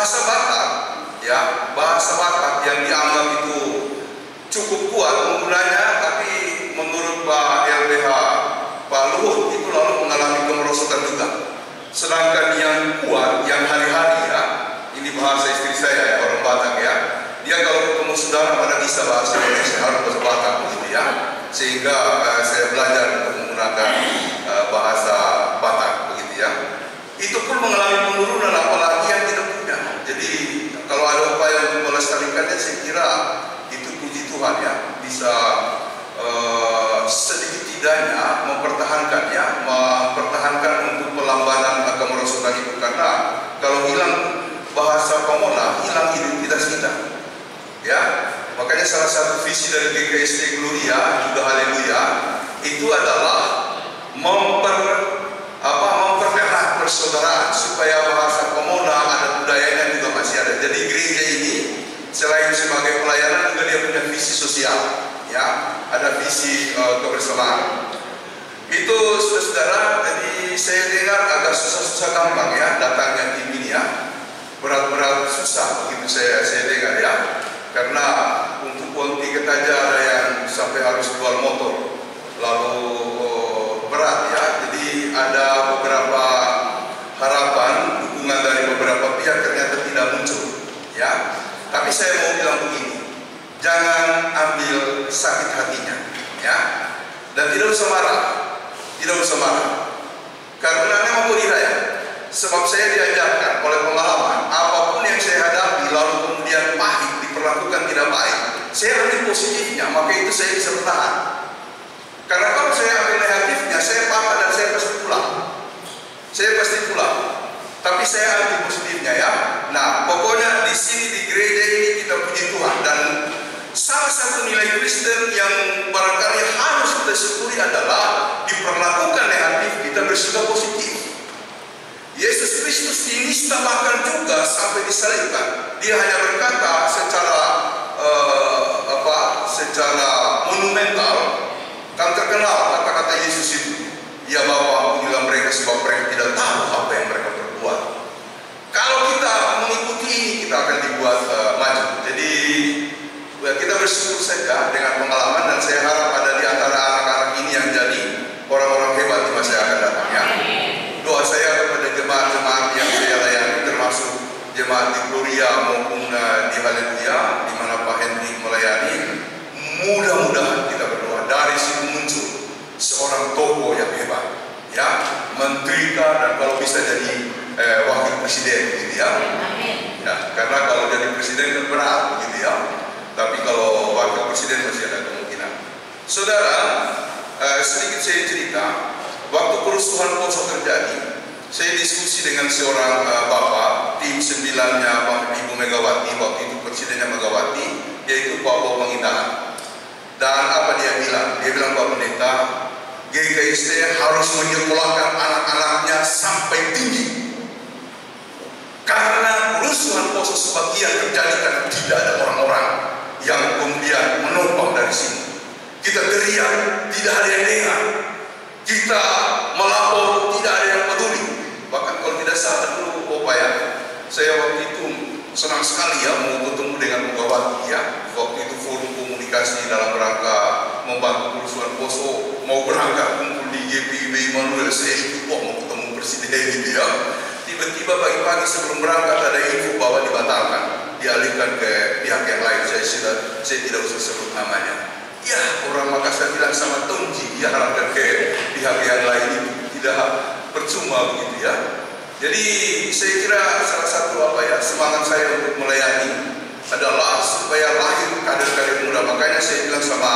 bahasa Batak, ya, bahasa Batak yang dianggap itu cukup kuat penggunanya, tapi menurut Pak LBH Pak Luhut itu lalu mengalami kemerosotan juga. Sedangkan yang kuat, yang hari-hari ya, ini bahasa istri saya ya, orang Batak ya, dia kalau ketemu saudara pada bisa bahasa Indonesia harus bahasa Batak begitu ya, sehingga saya belajar untuk menggunakan bahasa Batak begitu ya. Itu pun mengalami penurunan, apalagi yang tidak punya. Jadi kalau ada upaya untuk melestarikannya, saya kira itu puji Tuhan ya, bisa sedikit tidaknya mempertahankan untuk pelambanan kemerosotan itu, karena kalau hilang bahasa Pamona, hilang identitas kita ya. Makanya salah satu visi dari GKST Gloria juga Haleluya itu adalah mempererat persaudaraan supaya bahasa Pamona ada budayanya juga masih ada. Jadi gereja ini selain sebagai pelayanan juga dia punya visi sosial ya, ada visi kebersamaan. Itu saudara-saudara, jadi saya dengar agak susah-susah gampang ya datangnya tim ini ya, berat-berat susah begitu saya dengar ya, karena untuk uang tiket aja ada yang sampai harus jual motor, lalu berat ya. Jadi ada beberapa harapan dukungan dari beberapa pihak ternyata tidak muncul ya. Tapi saya mau bilang begini, jangan ambil sakit hatinya ya, dan tidak usah marah, karena memang budaya. Sebab saya diajarkan oleh pengalaman, apapun yang saya hadapi lalu kemudian pahit, diperlakukan tidak baik, saya ambil positifnya, maka itu saya bisa bertahan. Karena kalau saya ambil negatifnya, saya patah dan saya pasti pulang. Tapi saya ambil positifnya ya. Nah, pokoknya di sini di gereja ini kita puji Tuhan, dan salah satu nilai Kristen yang barangkali harus kita syukuri adalah diperlakukan negatif, kita bersikap positif. Yesus Kristus dinista bahkan juga sampai disalibkan. Dia hanya berkata secara monumental, kan terkenal kata-kata Yesus itu, ya Bapa, ampunilah mereka sebab mereka tidak tahu apa yang mereka perbuat. Kalau kita mengikuti ini, kita akan dibuat maju. Jadi kita bersyukur saja dengan pengalaman, dan saya harap ada di antara anak-anak ini yang jadi orang-orang hebat di masa yang akan datang ya. Doa saya kepada jemaat-jemaat yang saya layani, termasuk jemaat di Gloria maupun di Haleluya, di mana Pak Henry melayani, mudah-mudahan kita berdoa dari situ muncul seorang tokoh yang hebat ya, menteri dan kalau bisa jadi wakil presiden gitu ya. Ya, karena kalau jadi presiden kan berat gitu ya, tapi kalau wakil presiden masih ada kemungkinan. Saudara, sedikit saya cerita. Waktu kerusuhan Poso terjadi, saya diskusi dengan seorang bapak, tim 9-nya Ibu Megawati, waktu itu presidennya Megawati, yaitu Pak Bowo Pangindahan. Dan apa dia bilang? Dia bilang, Pak Pendeta, GKST harus menyekolahkan anak-anaknya sampai tinggi. Karena kerusuhan Poso sebagian terjadi karena tidak ada orang-orang yang kemudian menopang dari sini. Kita teriak, tidak ada yang dengar. Kita melapor, tidak ada yang peduli. Bahkan kalau tidak salah dulu Bapak ya, saya waktu itu senang sekali ya mau ketemu dengan Megawati ya. Waktu itu forum komunikasi dalam rangka membantu kerusuhan Poso, mau berangkat kumpul di GPIB Immanuel, saya ikut mau ketemu presiden gitu ya. Tiba-tiba pagi-pagi sebelum berangkat ada info bahwa dibatalkan, dialihkan ke pihak yang lain. Saya tidak usah sebut namanya. Ya, orang Makassar bilang sama Tonji, dia harapkan ke pihak yang lain itu tidak percuma begitu ya. Jadi saya kira salah satu semangat saya untuk melayani adalah supaya lahir kader-kader muda. Makanya saya bilang sama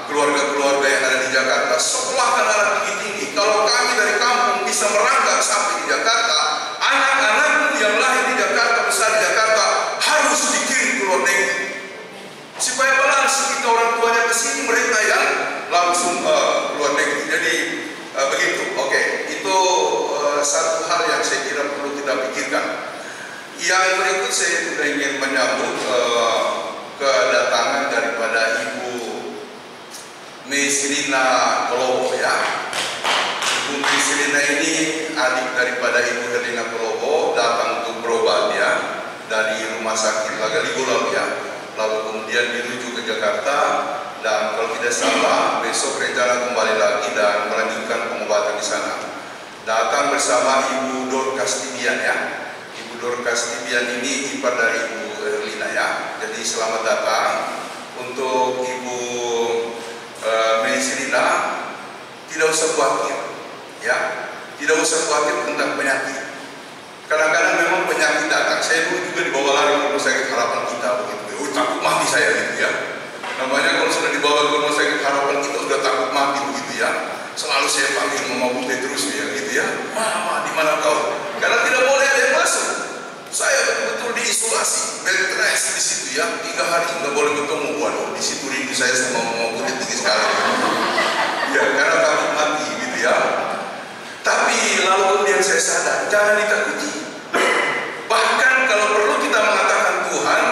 keluarga-keluarga yang ada di Jakarta, sekolahkan anak tinggi-tinggi. Kalau kami dari kampung bisa merangkak sampai di Jakarta, anak-anakmu yang lahir di Jakarta, besar di Jakarta, harus dikirim ke luar negeri. Supaya langsung kita orang tuanya ke sini, mereka yang langsung luar negeri. Jadi begitu. Oke, itu satu hal yang saya kira perlu kita pikirkan. Yang berikut saya juga ingin menyambut kedatangan daripada Ibu Meslina Kolobo ya. Ibu Meslina ini adik daripada Ibu Herlina Kolobo, datang untuk berobat ya. Dan rumah sakit Lagaligolab ya, lalu kemudian dirujuk ke Jakarta, dan kalau tidak salah besok rencana kembali lagi dan melanjutkan pengobatan di sana. Datang bersama Ibu Dorcas Tibian ya. Ibu Dorcas Tibian ini ipar dari Ibu Erlina ya. Jadi selamat datang. Untuk Ibu Meisirina, tidak usah khawatir ya, tidak usah khawatir tentang penyakit. Kadang-kadang memang penyakit datang. Saya dulu juga dibawa lari ke rumah sakit Harapan Kita begitu. Oh, takut mati saya gitu ya. Namanya kalau sudah dibawa ke rumah sakit Harapan Kita udah takut mati begitu ya. Selalu saya panggil Mama Bu Petrus ya gitu ya. Mama, di mana kau? Karena tidak boleh ada yang masuk. Saya betul-betul diisolasi, bed rest di situ ya. 3 hari nggak boleh ketemu. Waduh, di situ rindu saya sama Mama Bu tinggi sekali. Ya, karena takut mati gitu ya. Tapi lalu kemudian saya sadar, jangan ditakuti. Bahkan kalau perlu kita mengatakan Tuhan,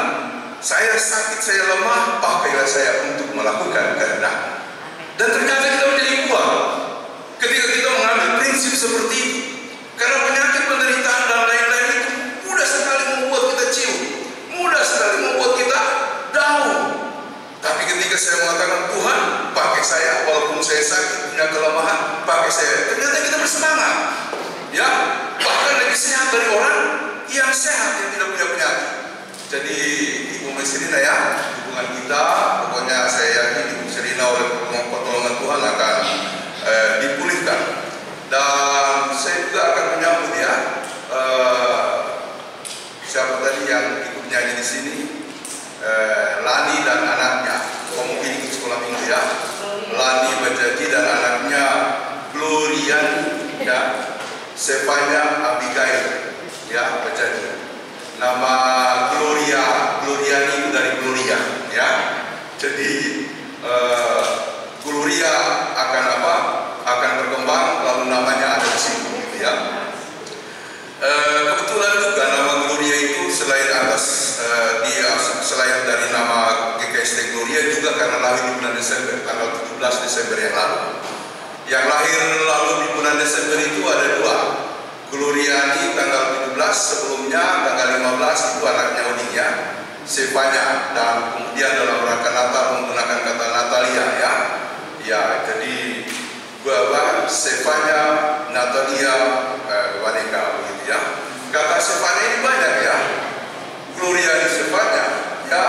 saya sakit, saya lemah, pakailah saya untuk melakukan kehendak. Dan ternyata kita menjadi kuat ketika kita mengambil prinsip seperti itu. Karena penyakit, penderitaan dan lain-lain itu mudah sekali membuat kita ciut, mudah sekali membuat kita down. Tapi ketika saya mengatakan Tuhan, pakai saya, walaupun saya sakit, punya kelemahan, pakai saya, ternyata kita bersemangat. Ya, bahkan lebih sehat dari orang yang sehat, yang tidak punya penyakit. Jadi Ibu Meisirina ya, hubungan kita, pokoknya saya yakin Ibu Meisirina oleh pertolongan Tuhan akan dipulihkan. Dan saya juga akan menyambut ya, siapa tadi yang ikut nyanyi di sini, Lani dan anaknya, mungkin ikut sekolah minggu ya. Lani Bajati dan anaknya Glorian ya, Sevanya Abigail ya Bajati. Nama Gloriani itu dari Gloria ya. Jadi Gloria akan apa? Akan berkembang, lalu namanya ada di sini gitu ya. Kebetulan juga nama Gloria itu selain selain dari nama GKST Gloria juga karena lahir di bulan Desember, tanggal 17 Desember yang lalu. Yang lahir lalu di bulan Desember itu ada 2. Gloriani tanggal 17, sebelumnya tanggal 15 itu anaknya Odinya, Sevanya, dan kemudian dalam rangka Natal menggunakan kata Natalia ya. Ya, jadi Sevanya, Natalia, Waneka begitu ya. Kata Sevanya ini banyak ya. Gloriani Sevanya, ya,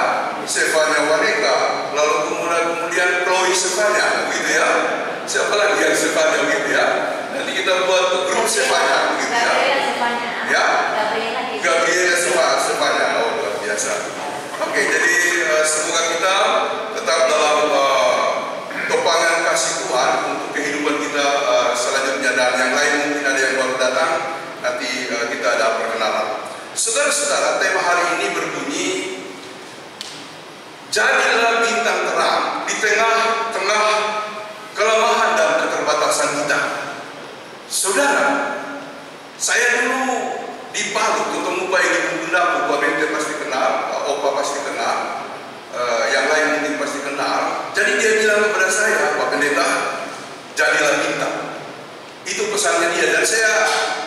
Sevanya Waneka, lalu kemudian Chloe Sevanya begitu ya. Siapa lagi yang Sevanya begitu ya? Nanti kita buat grup Sevanya begitu ya. Ya, Gabriela Sevanya, oh luar biasa. Oke, jadi semoga kita tetap dalam topangan kasih Tuhan untuk kehidupan kita selanjutnya, dan yang lain mungkin ada yang baru datang, nanti kita ada perkenalan. Saudara-saudara, tema hari ini berbunyi, jadilah bintang terang di tengah-tengah kelemahan dan keterbatasan kita. Saudara, saya dulu di Palu ketemu Pak Edi Bunda, Pak Bente pasti kenal, Pak Opa pasti kenal, yang lain mungkin pasti kenal. Jadi dia bilang kepada saya, Pak Pendeta, jadilah bintang. Itu pesannya dia, dan saya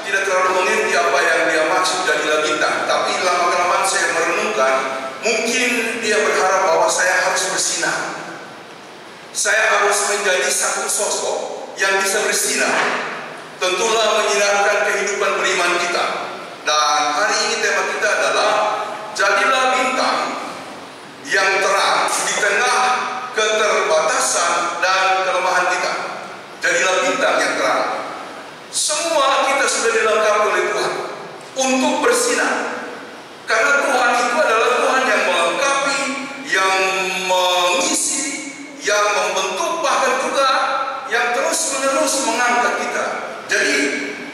tidak terlalu mengerti apa yang dia maksud jadilah bintang. Tapi lama-kelamaan saya merenungkan, mungkin dia berharap bahwa saya harus bersinar. Saya harus menjadi satu sosok yang bisa bersinar. Tentulah menyinarkan kehidupan beriman kita. Dan hari ini tema kita adalah jadilah bintang yang terang di tengah keterbatasan dan kelemahan kita. Jadilah bintang yang terang. Semua kita sudah dilengkapi oleh Tuhan untuk bersinar. Karena Tuhan itu adalah Tuhan yang melengkapi, yang mengisi, yang membentuk, bahkan juga yang terus-menerus mengangkat kita. Jadi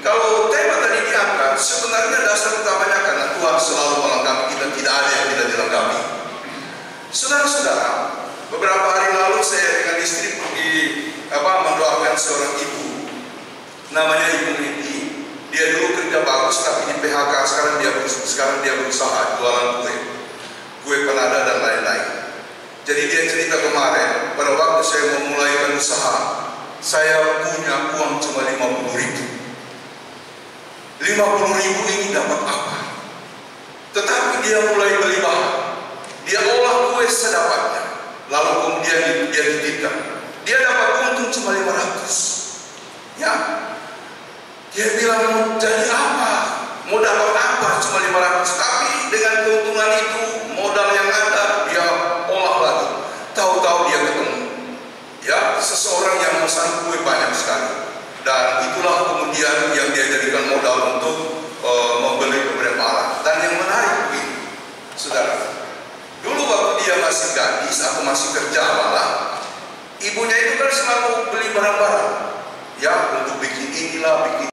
kalau tema tadi diangkat, sebenarnya dasar utamanya karena Tuhan selalu melengkapi kita, tidak ada yang tidak dilengkapi. Saudara-saudara, beberapa hari lalu saya dengan istri pergi mendoakan seorang ibu, namanya Ibu Riti. Dia dulu kerja bagus tapi di PHK, sekarang dia berusaha jualan kue penada dan lain-lain. Jadi dia cerita kemarin, pada waktu saya memulai usaha, saya punya uang cuma 50.000. 50.000 ini dapat apa? Tetapi dia mulai beli bahan, dia olah kue sedapatnya, lalu kemudian dia titipkan. Dia dapat untung cuma 500. Ya, dia bilang mau jadi apa? Mau dapat apa? Cuma 500. Tapi dengan keuntungan itu, modal yang ada dia olah lagi. Tahu-tahu dia ketemu, ya, seseorang yang memesan kue banyak sekali. Dan itulah kemudian yang dia jadikan modal untuk membeli beberapa alat. Dan yang menarik begini, saudara, dulu waktu dia masih gadis atau masih kerja malah, ibunya itu kan selalu beli barang-barang, ya, untuk bikin inilah, bikin